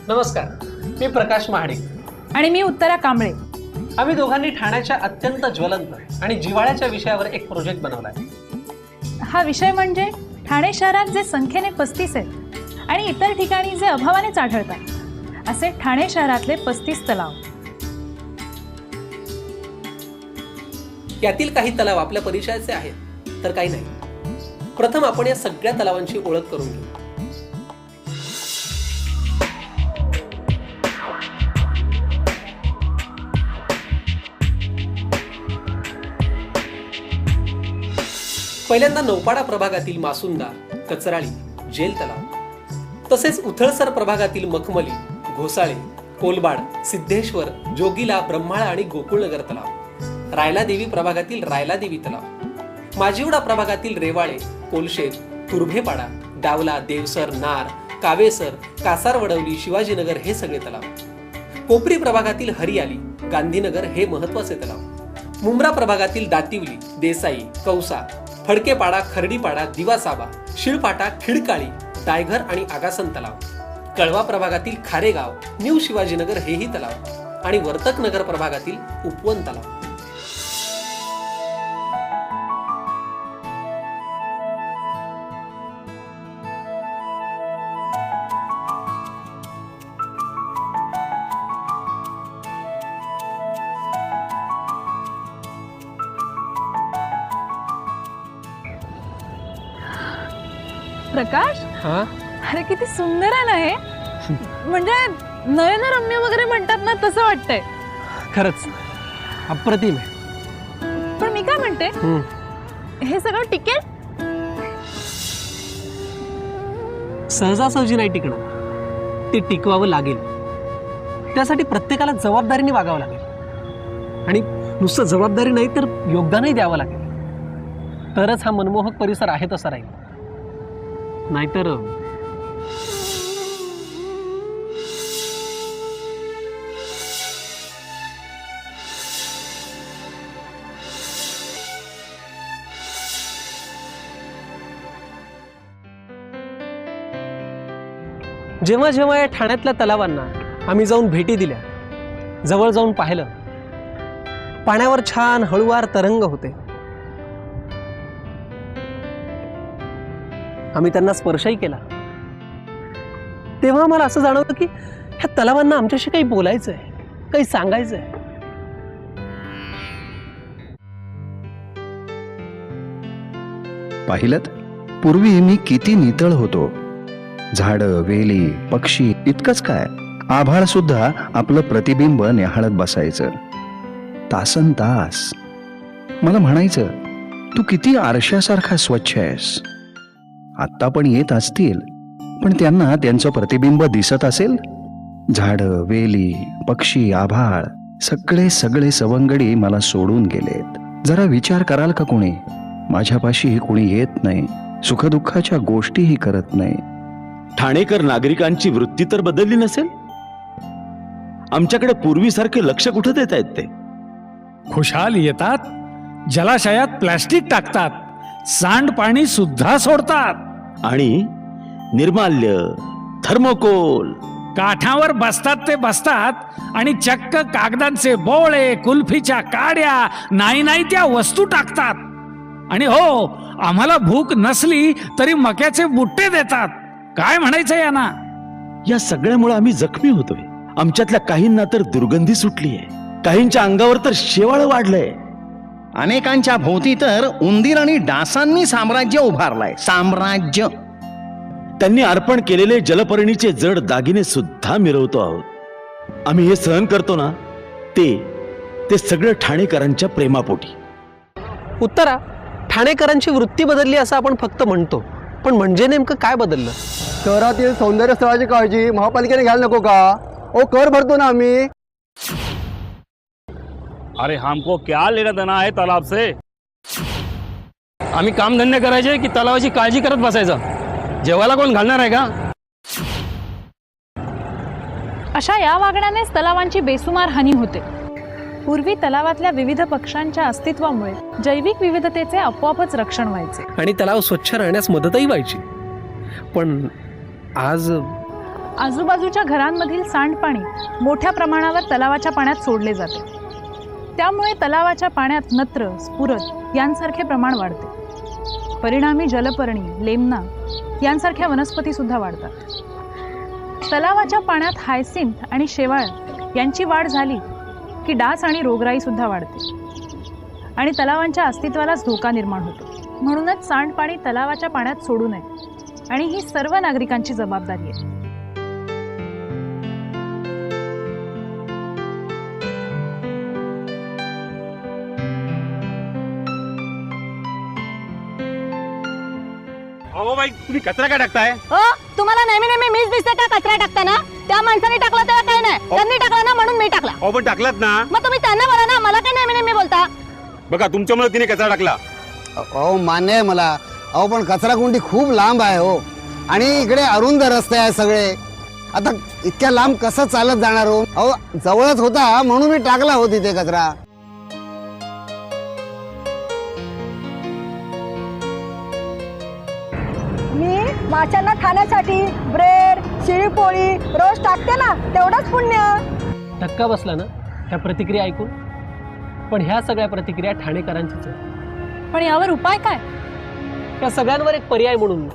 नमस्कार, मी प्रकाश महाडिक आणि मी उत्तरा कांबळे. आम्ही दोघांनी ठाण्याच्या अत्यंत ज्वलंत आणि जिव्हाळ्याच्या विषयावर एक प्रोजेक्ट बनवला आहे. हा विषय म्हणजे ठाणे शहरात जे संख्येने 35 आहेत आणि इतर ठिकाणी जे अभावानेच आढळतात असे ठाणे शहरातले 35 तलाव. यातील काही तलाव आपल्या परिचयाचे आहेत, तर काही नाही. प्रथम आपण या सगळ्या तलावांची ओळख करून घेऊ. पहिल्यांदा नौपाडा प्रभागातील मासुंदा, कचराळी, जेल तलाव, तसेच उथळसर प्रभागातील मखमली, घोसाळे, कोलबाड, सिद्धेश्वर, जोगीला, ब्रह्माळा आणि गोकुळनगर तलाव, रायलादेवी प्रभागातील रायलादेवी तलाव, माजिवडा प्रभागातील रेवाळे, कोलशेत, तुर्भेपाडा, डावला, देवसर, नार, कावेसर, कासारवडवली, शिवाजीनगर हे सगळे तलाव, कोपरी प्रभागातील हरियाली, गांधीनगर हे महत्वाचे तलाव, मुंब्रा प्रभागातील दातिवली, देसाई, कौसा, फडकेपाडा, खर्डीपाडा, दिवासाबा, शिळपाटा, खिडकाळी, दायघर आणि आगासन तलाव, कळवा प्रभागातील खारेगाव, न्यू शिवाजीनगर हेही तलाव आणि वर्तक नगर प्रभागातील उपवन तलाव. प्रकाश, अरे किती सुंदर आहे ना हे. म्हणजे नयनरम्य वगैरे म्हणतात ना, तसं वाटतंय. खरंच अप्रतिम आहे. पण मी काय म्हणते, हे सगळं टिकेल? सहजासहजी नाही टिकणार, ते टिकवावं लागेल. त्यासाठी प्रत्येकाला जबाबदारीने वागावं लागेल आणि नुसतं जबाबदारी नाही तर योगदानही द्यावं लागेल. तरच हा मनमोहक परिसर आहे तसा राहील. नाहीतर जेव्हा जेव्हा या ठाण्यातल्या तलावांना आम्ही जाऊन भेटी दिल्या, जवळ जाऊन पाहिलं, पाण्यावर छान हळुवार तरंग होते. आम्ही त्यांना स्पर्शही केला. तेव्हा मला असं जाणवलं की ह्या तलावांना आमच्याशी काही बोलायचं आहे, काही सांगायचं आहे. पाहिलंत, पूर्वी मी किती नितळ होतो. झाडं, वेली, पक्षी, इतकंच काय, आभाळ सुद्धा आपलं प्रतिबिंब निहाळत बसायचं तासन तास. मला म्हणायचं, तू किती आरशासारखा स्वच्छ आहेस. आत्ता पण येत असतील, पण त्यांना त्यांचं प्रतिबिंब दिसत असेल. झाडं, वेली, पक्षी, आभाळ, सगळे सगळे सवंगडी मला सोडून गेलेत. जरा विचार कराल का कोणी? माझ्यापाशी कोणी येत नाही, सुखदुःखाच्या गोष्टीही करत नाही. ठाणेकर नागरिकांची वृत्ती तर बदलली नसेल. आमच्याकडे पूर्वीसारखे लक्ष कुठं देत आहेत ते? खुशाल येतात, जलाशयात प्लॅस्टिक टाकतात, सांडपाणी सुद्धा सोडतात आणि निर्माल्य, थर्मोकोल, काठावर बसतात ते बसतात आणि चक्क कागदांचे बोळे, कुल्फीच्या काड्या, नाही त्या वस्तू टाकतात. आणि हो, आम्हाला भूक नसली तरी मक्याचे बुट्टे देतात. काय म्हणायचं यांना? या सगळ्यामुळे आम्ही जखमी होतोय. आमच्यातल्या काहींना तर दुर्गंधी सुटलीये, काहींच्या अंगावर तर शेवाळ वाढलंय. अनेकांच्या भोवती तर उंदीर आणि डासांनी साम्राज्य उभारलंय. साम्राज्य. त्यांनी अर्पण केलेले जलपर्णीचे जड दागिने सुद्धा मिरवतो आहोत. आम्ही हे सहन करतो ना, ते सगळं ठाणेकरांच्या प्रेमापोटी. उत्तरा, ठाणेकरांची वृत्ती बदलली असं आपण फक्त म्हणतो, पण म्हणजे नेमकं काय बदललं? शहरातील सौंदर्य स्थळाची काळजी महापालिकेने घ्यायला नको का? ओ, कर भरतो ना आम्ही. अरे हमको क्या लेना देना है तालाब से? आम्ही कामधंदे करायचे की तलावाची काळजी करत बसायचं? जेवायला कोण घालणार आहे का? अशा या वागण्यानेच तलावांची बेसुमार हानी होते. पूर्वी तलावातल्या विविध पक्ष्यांच्या अस्तित्वामुळे जैविक विविधतेचे आपोआपच रक्षण व्हायचे आणि तलाव स्वच्छ राहण्यास मदतही व्हायची. पण आज आजूबाजूच्या घरांमधील सांडपाणी मोठ्या प्रमाणावर तलावाच्या पाण्यात सोडले जाते. त्यामुळे तलावाच्या पाण्यात नत्र, स्फुरद यांसारखे प्रमाण वाढते. परिणामी जलपर्णी, लेमना यांसारख्या वनस्पती सुद्धा वाढतात. तलावाच्या पाण्यात हायसिंथ आणि शेवाळ यांची वाढ झाली की डास आणि रोगराई सुद्धा वाढते आणि तलावांच्या अस्तित्वालाच धोका निर्माण होतो. म्हणूनच सांडपाणी तलावाच्या पाण्यात सोडू नये आणि ही सर्व नागरिकांची जबाबदारी आहे. अहो बाई, तुम्ही कचरा काय टाकताय? हो, तुम्हाला नेहमी नेहमी मीच दिसते का कचरा टाकताना? त्या माणसाने टाकला त्याला काही नाही, त्यांनी टाकला ना म्हणून मी टाकला. अहो पण टाकलात ना. मग तुम्ही त्यांना बोला ना, मला काय नेहमी नेहमी बोलता? बघा, तुमच्यामुळे तिने कचरा टाकला. अहो मान्य आहे मला. अहो पण कचरा कुंडी खूप लांब आहे हो, आणि इकडे अरुंद रस्ते आहे सगळे. आता इतक्या लांब कसं चालत जाणार हो? अहो जवळच होता म्हणून मी टाकला हो तिथे कचरा. मी माशांना खाण्यासाठी ब्रेड, शिळी पोळी रोज टाकते ना, तेवढंच पुण्य. धक्का बसला ना त्या प्रतिक्रिया ऐकून. पण ह्या सगळ्या प्रतिक्रिया ठाणेकरांचीच आहेत. पण यावर उपाय काय? या सगळ्यांवर एक पर्याय म्हणून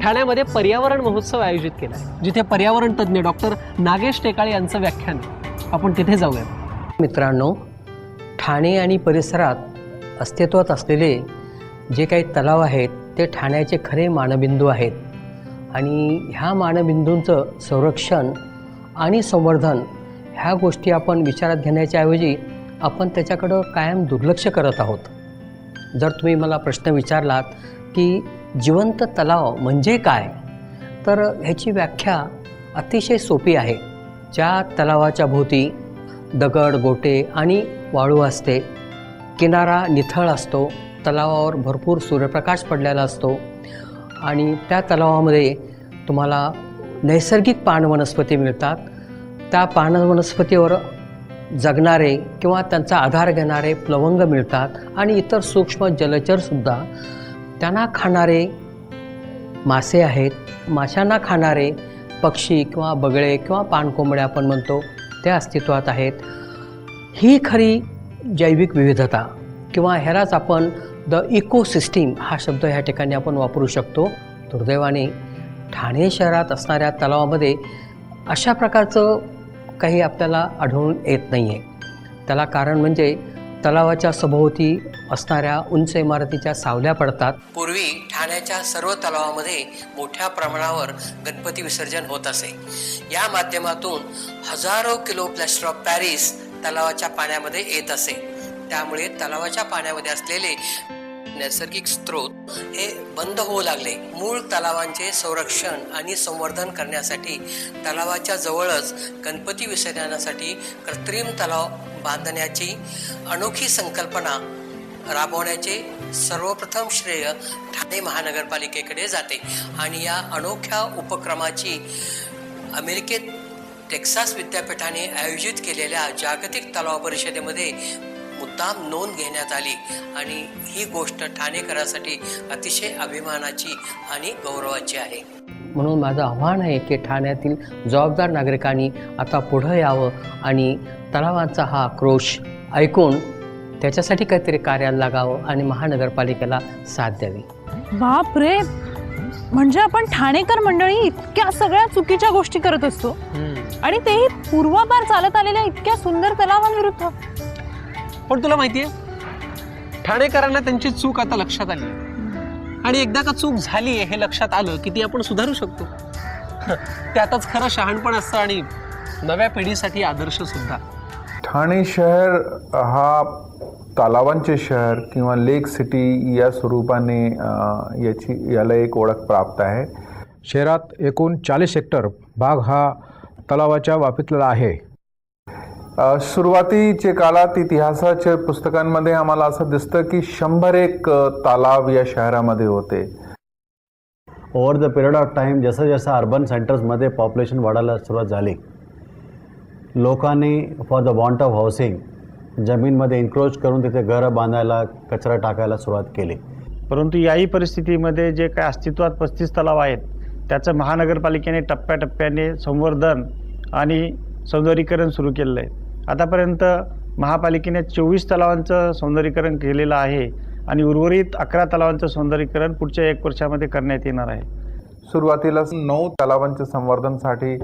ठाण्यामध्ये पर्यावरण महोत्सव आयोजित केला आहे, जिथे पर्यावरण तज्ज्ञ डॉक्टर नागेश टेकाळे यांचं व्याख्यान आहे. आपण तिथे जाऊया. मित्रांनो, ठाणे आणि परिसरात अस्तित्वात असलेले जे काही तलाव आहेत ते ठाण्याचे खरे मानबिंदू आहेत. आणि ह्या मानबिंदूंचं संरक्षण आणि संवर्धन ह्या गोष्टी आपण विचारात घेण्याच्या ऐवजी आपण त्याच्याकडं कायम दुर्लक्ष करत आहोत. जर तुम्ही मला प्रश्न विचारलात की जिवंत तलाव म्हणजे काय, तर ह्याची व्याख्या अतिशय सोपी आहे. ज्या तलावाच्या भोवती दगड, गोटे आणि वाळू असते, किनारा निथळ असतो, तलावावर भरपूर सूर्यप्रकाश पडलेला असतो आणि त्या तलावामध्ये तुम्हाला नैसर्गिक पानवनस्पती मिळतात. त्या पानवनस्पतीवर जगणारे किंवा त्यांचा आधार घेणारे प्लवंग मिळतात आणि इतर सूक्ष्म जलचरसुद्धा. त्यांना खाणारे मासे आहेत, माशांना खाणारे पक्षी किंवा बगळे किंवा पाणकोंबड्या आपण म्हणतो ते अस्तित्वात आहेत. ही खरी जैविक विविधता किंवा ह्यालाच आपण द इकोसिस्टीम हा शब्द ह्या ठिकाणी आपण वापरू शकतो. दुर्दैवाने ठाणे शहरात असणाऱ्या तलावामध्ये अशा प्रकारचं काही आपल्याला आढळून येत नाही आहे. त्याला कारण म्हणजे तलावाच्या सभोवती असणाऱ्या उंच इमारतीच्या सावल्या पडतात. पूर्वी ठाण्याच्या सर्व तलावामध्ये मोठ्या प्रमाणावर गणपती विसर्जन होत असे. या माध्यमातून हजारो किलो प्लॅस्टर ऑफ पॅरिस तलावाच्या पाण्यामध्ये येत असे. त्यामुळे तलावाच्या पाण्यामध्ये असलेले नैसर्गिक स्रोत हे बंद होऊ लागले. मूळ तलावांचे संरक्षण आणि संवर्धन करण्यासाठी तलावाच्या जवळच गणपती विसर्जनासाठी कृत्रिम तलाव बांधण्याची अनोखी संकल्पना राबवण्याचे सर्वप्रथम श्रेय ठाणे महानगरपालिकेकडे जाते. आणि या अनोख्या उपक्रमाची अमेरिकेत टेक्सास विद्यापीठाने आयोजित केलेल्या जागतिक तलाव परिषदेमध्ये मुद्दाम नोंद घेण्यात आली. आणि ही गोष्ट ठाणेकरांसाठी अतिशय अभिमानाची आणि गौरवाची आहे. म्हणून माझं आव्हान आहे की ठाण्यातील जबाबदार नागरिकांनी आता पुढं यावं आणि तलावांचा हा आक्रोश ऐकून त्याच्यासाठी काहीतरी कार्याला लागावं आणि महानगरपालिकेला साथ द्यावी. बाप रे, म्हणजे आपण ठाणेकर मंडळी इतक्या सगळ्या चुकीच्या गोष्टी करत असतो आणि तेही पूर्वापार चालत आलेल्या इतक्या सुंदर तलावांविरुद्ध. पण तुला माहितीये, ठाणेकरांना त्यांची चूक आता लक्षात आली आणि एकदा का चूक झाली हे लक्षात आलं की ती आपण सुधारू शकतो. त्यातच खरं शहाणपण असतं आणि नव्या पिढीसाठी आदर्श सुद्धा. ठाणे शहर हा तलावांचे शहर किंवा लेक सिटी या स्वरूपाने याला एक ओळख प्राप्त आहे. शहरात एकूण 40 हेक्टर भाग हा तलावाच्या व्यापीतला आहे. सुरुवातीच्या काळात इतिहासाच्या पुस्तकांमध्ये आम्हाला असं दिसतं की 101 तलाव या शहरामध्ये होते. Over the period of time जसं जसं अर्बन सेंटर्समध्ये पॉप्युलेशन वाढायला सुरुवात झाली, लोकांनी for the want of housing जमीनमध्ये इन्क्रोच करून तिथे घरं बांधायला, कचरा टाकायला सुरुवात केली. परंतु याही परिस्थितीमध्ये जे काय अस्तित्वात 35 तलाव आहेत त्याचं महानगरपालिकेने टप्प्याटप्प्याने संवर्धन आणि सौंदर्यीकरण सुरू केलेलं आहे. आतापर्यंत महापालिकेने 24 तलावांचं सौंदर्यीकरण केलेलं आहे आणि उर्वरित 11 तलावांचं सौंदर्यीकरण पुढच्या 1 वर्षामध्ये करण्यात येणार आहे. सुरुवातीला 9 तलावांच्या संवर्धनासाठी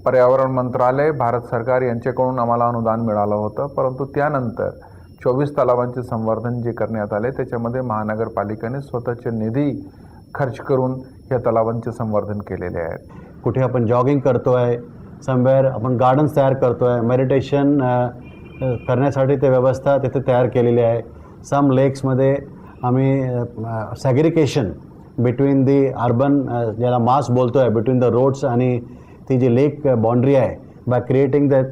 पर्यावरण मंत्रालय, भारत सरकार यांच्याकडून आम्हाला अनुदान मिळालं होतं, परंतु त्यानंतर 24 तलावांचे संवर्धन जे करण्यात आले त्याच्यामध्ये महानगरपालिकेने स्वतःचे निधी खर्च करून या तलावांचे संवर्धन केलेले आहेत. कुठे आपण जॉगिंग करतोय, समवेअर आपण गार्डन्स तयार करतोय, मेडिटेशन करण्यासाठी ते व्यवस्था तिथे तयार केलेली आहे. सम लेक्समध्ये आम्ही सॅग्रिगेशन बिटवीन दी अर्बन, ज्याला मास बोलतो आहे, बिटवीन द रोड्स आणि ती जी लेक बाउंड्री आहे, बाय क्रिएटिंग द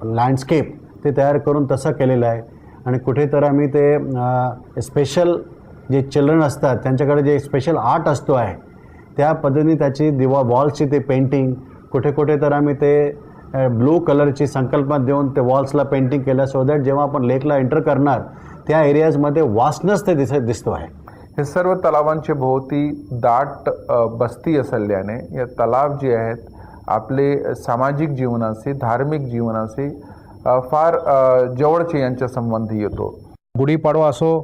लँडस्केप ते तयार करून तसं केलेलं आहे. आणि कुठे तर आम्ही ते स्पेशल जे चिल्ड्रन असतात त्यांच्याकडे जे स्पेशल आर्ट असतो आहे त्या पद्धतीने त्याची वॉल्सची ते पेंटिंग, कुठे कुठे तर आम्ही ते ब्लू कलरची संकल्पना देऊन ते वॉल्सला पेंटिंग केलं, सो दॅट जेव्हा आपण लेकला एंटर करणार त्या एरियाजमध्ये वासनच ते दिसतो आहे. हे सर्व तलावांच्या भोवती दाट बस्ती असल्याने या तलाव जे आहेत आपले सामाजिक जीवनाशी, धार्मिक जीवनाशी फार जवळचे यांच्या संबंधी येतो. गुढीपाडवा असो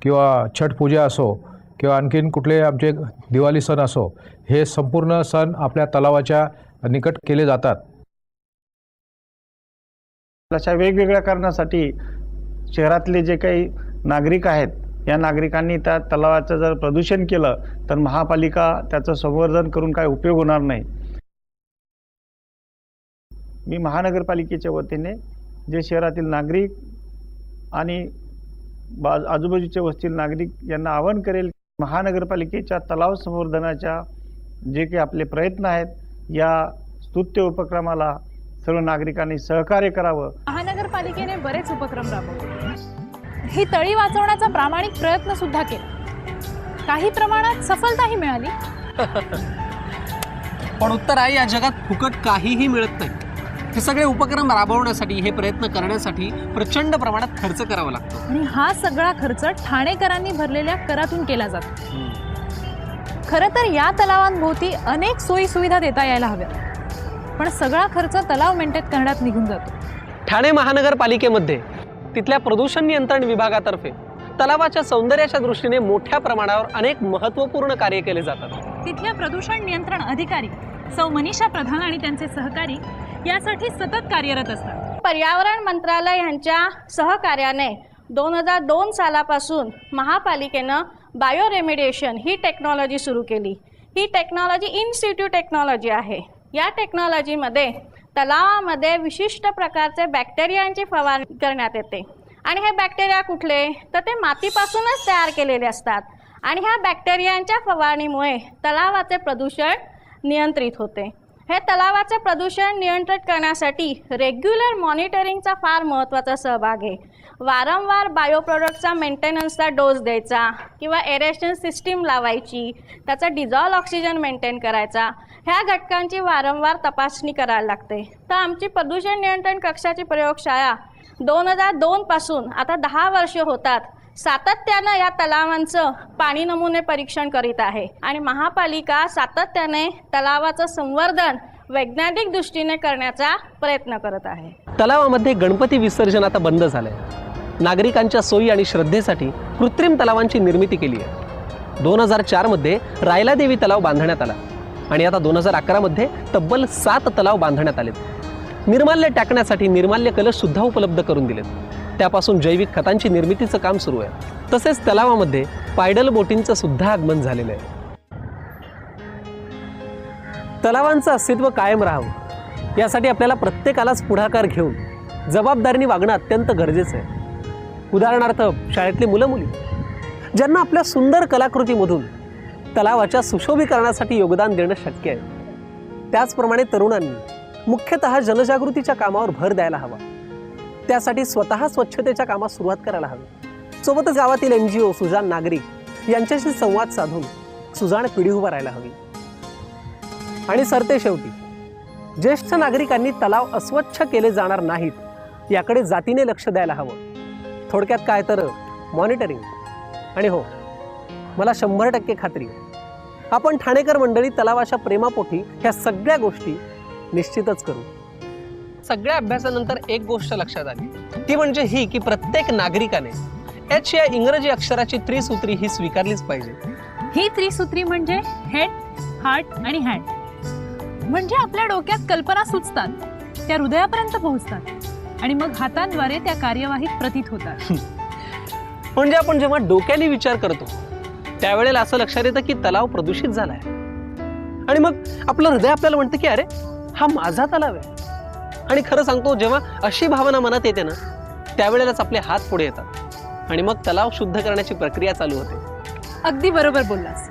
किंवा छठ पूजा असो किंवा आणखीन कुठले आमचे दिवाळी सण असो, हे संपूर्ण सण आपल्या तलावाच्या निकट केले जातात. अशा वेगवेगळ्या कारणासाठी शहरातले जे काही नागरिक आहेत या नागरिकांनी त्या तलावाचं जर प्रदूषण केलं तर महापालिका त्याचं संवर्धन करून काय उपयोग होणार नाही. मी महानगरपालिकेच्या वतीने जे शहरातील नागरिक आणि आजूबाजूच्या वस्तीतील नागरिक यांना आवाहन करेल, महानगरपालिकेच्या तलाव संवर्धनाच्या जे काही आपले प्रयत्न आहेत या स्तुत्य उपक्रमाला सर्व नागरिकांनी सहकार्य करावं. महानगरपालिकेने बरेच उपक्रम राबवले. ही तळी वाचवण्याचा प्रामाणिक प्रयत्न सुद्धा केला. काही प्रमाणात सफलताही मिळाली. पण उत्तर आहे, या जगात फुकट काहीही मिळत नाही. हे सगळे उपक्रम राबवण्यासाठी, हे प्रयत्न करण्यासाठी प्रचंड प्रमाणात खर्च करावा लागतो. आणि हा सगळा खर्च ठाणेकरांनी भरलेल्या करातून केला जातो. खरं तर या तलावांभोवती अनेक सोयी सुविधा देता यायला हव्यात, पण सगळा खर्च तलाव मेंटेन करण्यात निघून जातो. ठाणे महानगरपालिकेमध्ये तिथल्या प्रदूषण नियंत्रण विभागातर्फे तलावाच्या सौंदर्याच्या दृष्टीने मोठ्या प्रमाणावर अनेक महत्त्वपूर्ण कार्य केले जातात. तिथल्या प्रदूषण नियंत्रण अधिकारी सौ मनीषा प्रधान आणि त्यांचे सहकारी यासाठी सतत कार्यरत असतात. पर्यावरण मंत्रालय यांच्या सहकार्याने 2002 सालापासून महापालिकेनं बायो रेमिडिएशन ही टेक्नॉलॉजी सुरू केली. ही टेक्नॉलॉजी इन सिट्यू टेक्नॉलॉजी आहे. या टेक्नॉलॉजीमध्ये तलावामध्ये विशिष्ट प्रकारचे बॅक्टेरियांची फवारणी करण्यात येते. आणि हे बॅक्टेरिया कुठले तर ते मातीपासूनच तयार केलेले असतात. आणि ह्या बॅक्टेरियांच्या फवारणीमुळे तलावाचे प्रदूषण नियंत्रित होते. हे तलावाचे प्रदूषण नियंत्रित करण्यासाठी रेग्युलर मॉनिटरिंगचा फार महत्त्वाचा सहभाग आहे. वारंवार बायो प्रोडक्टचा मेंटेनन्सचा डोस द्यायचा किंवा एरेशन सिस्टीम लावायची, त्याचा डिझॉल्व ऑक्सिजन मेंटेन करायचा, ह्या घटकांची वारंवार तपासणी करायला लागते. तर आमची प्रदूषण नियंत्रण कक्षाची प्रयोगशाळा 2002 पासून आता 10 वर्ष होतात सातत्यानं या तलावांचं पाणी नमुने परीक्षण करीत आहे. आणि महापालिका सातत्याने तलावाचं संवर्धन वैज्ञानिक दृष्टीने करण्याचा प्रयत्न करत आहे. तलावामध्ये गणपती विसर्जन आता बंद झालंय. नागरिकांच्या सोयी आणि श्रद्धेसाठी कृत्रिम तलावांची निर्मिती केली आहे. 2004 मध्ये रायला देवी तलाव बांधण्यात आला आणि आता 2011 मध्ये तब्बल 7 तलाव बांधण्यात आलेत. निर्माल्य टाकण्यासाठी निर्माल्य कलश सुद्धा उपलब्ध करून दिलेत. त्यापासून जैविक खतांची निर्मितीचं काम सुरू आहे. तसेच तलावामध्ये पायडल बोटींचं सुद्धा आगमन झालेलं आहे. तलावांचं अस्तित्व कायम राहावं यासाठी आपल्याला प्रत्येकालाच पुढाकार घेऊन जबाबदारीने वागणं अत्यंत गरजेचं आहे. उदाहरणार्थ शाळेतली मुलं मुली ज्यांना आपल्या सुंदर कलाकृतीमधून तलावाच्या सुशोभीकरणासाठी योगदान देणं शक्य आहे. त्याचप्रमाणे तरुणांनी मुख्यतः जनजागृतीच्या कामावर भर द्यायला हवा. त्यासाठी स्वतः स्वच्छतेच्या कामात सुरुवात करायला हवी. सोबतच गावातील NGO, सुजाण नागरिक यांच्याशी संवाद साधून सुजाण पिढी उभा राहायला हवी. आणि सरते शेवटी ज्येष्ठ नागरिकांनी तलाव अस्वच्छ केले जाणार नाहीत याकडे जातीने लक्ष द्यायला हवं. थोडक्यात काय तर मॉनिटरिंग. आणि हो, मला 100% खात्री आपण ठाणेकर मंडळी तलावाच्या प्रेमापोटी ह्या सगळ्या गोष्टी निश्चितच करू. सगळ्या अभ्यासानंतर एक गोष्ट लक्षात आली, ती म्हणजे ही की प्रत्येक नागरिकाने एच या इंग्रजी अक्षराची त्रिसूत्री ही स्वीकारलीच पाहिजे. ही त्रिसूत्री म्हणजे हेड, हार्ट आणि हँड. म्हणजे आपल्या डोक्यात कल्पना सुचतात, त्या हृदयापर्यंत पोहोचतात आणि मग हातांद्वारे त्या कार्यवाहीत प्रतीत होतात. म्हणजे आपण जेव्हा डोक्याने विचार करतो त्यावेळेला असं लक्षात येतं की तलाव प्रदूषित झालाय, आणि मग आपलं हृदय आपल्याला म्हणतं की अरे हा माझा तलाव आहे. आणि खरं सांगतो, जेव्हा अशी भावना मनात येते ना, त्यावेळेलाच आपले हात पुढे येतात आणि मग तलाव शुद्ध करण्याची प्रक्रिया चालू होते. अगदी बरोबर बोललास.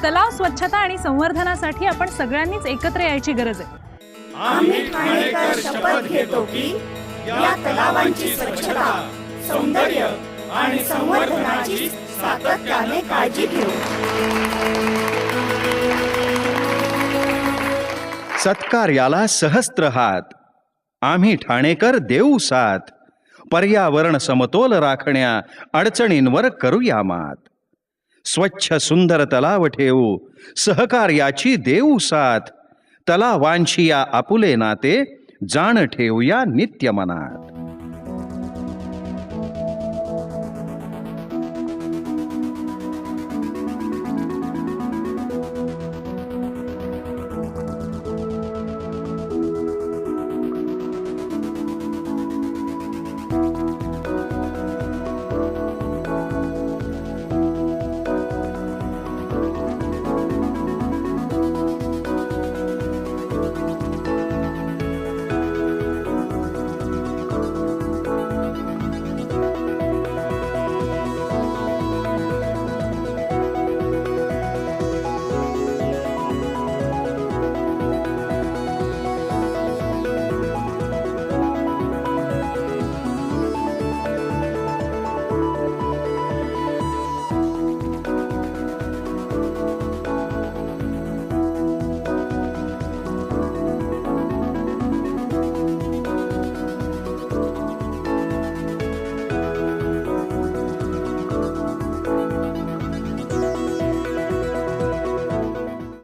तलाव स्वच्छता आणि संवर्धनासाठी आपण सगळ्यांनीच एकत्र यायची गरज आहे. आम्ही ठाणेकर शपथ घेतो की या तलावांची स्वच्छता, सौंदर्य आणि संवर्धनाची सातत्याने काळजी घेऊ. सत्कार्याला सहस्त्र हात, आम्ही ठाणेकर देऊ साथ. पर्यावरण समतोल राखण्या अडचणींवर करूया मात. स्वच्छ सुंदर तलाव ठेवू, सहकार्याची देऊ साथ. तलावांशी या आपुले नाते, जाण ठेवूया नित्य मनात.